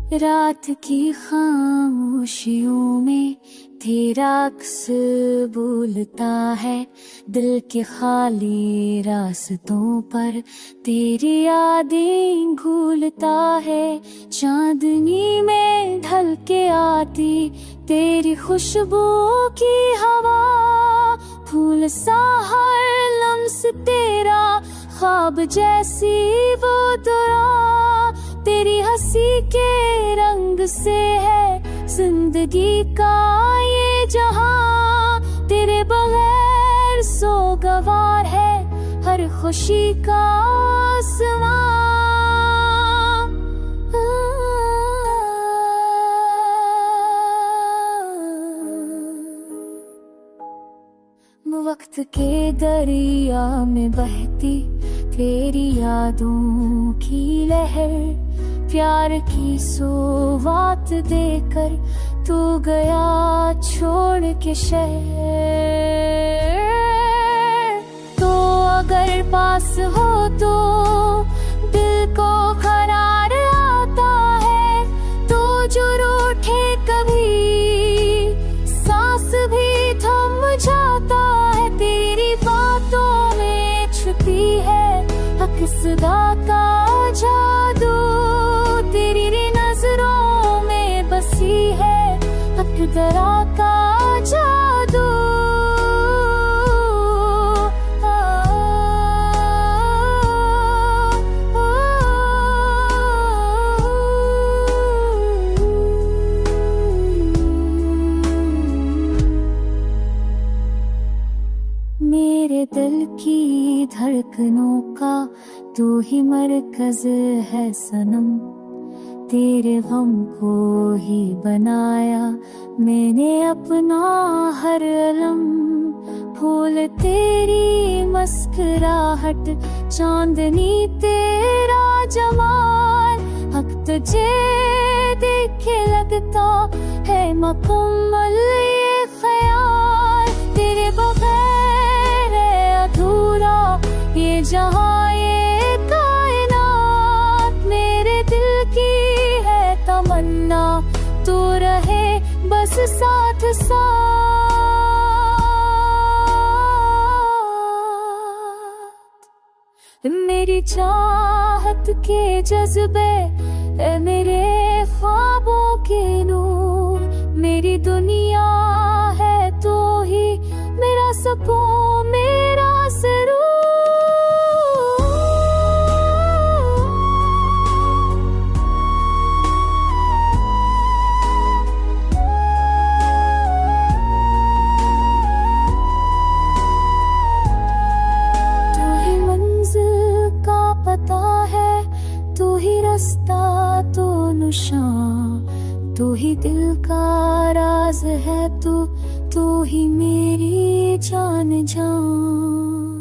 रात की खामोशियों में तेरा अक्स बोलता है, दिल के खाली रास्तों पर तेरी यादें घूलता है। चांदनी में ढल के आती तेरी खुशबू की हवा, फूल सा हर लम्स तेरा, ख्वाब जैसी वो दुआ। तेरी हंसी के रंग से है जिंदगी का ये जहां, तेरे बगैर सोगवार है हर खुशी का आसमां। वक्त के दरिया में बहती तेरी यादों की लहर, प्यार की सौगात देकर तू गया छोड़ के शहर। तो अगर पास हो तो दिल को करार आता है, तो जो रूठे कभी सांस भी थम जाता है। तेरी बातों में छुपी है अक्सदा का जादू, तेरी नजरों में बसी है अक़दरा का जादू। मेरे दिल की धड़कनों का तू ही मरकज है सनम, तेरे गम को ही बनाया मैंने अपना हर अलम। फूल तेरी मुस्कुराहट, चांदनी तेरा जमाल, हक तुझे देखे लगता है मुकम्मल ये ख्याल। तेरे बगैर है अधूरा ये जहां ये कायनात, मेरे दिल की है तमन्ना तू रहे बस साथ साथ। मेरी चाहत के जज्बे मेरे ख्वाबों के नूर, मेरी दुनिया है तो ही मेरा सुकून मेरा सरूर। तू ही रास्ता तो निशान, तू ही दिल का राज है तू ही मेरी जान जान।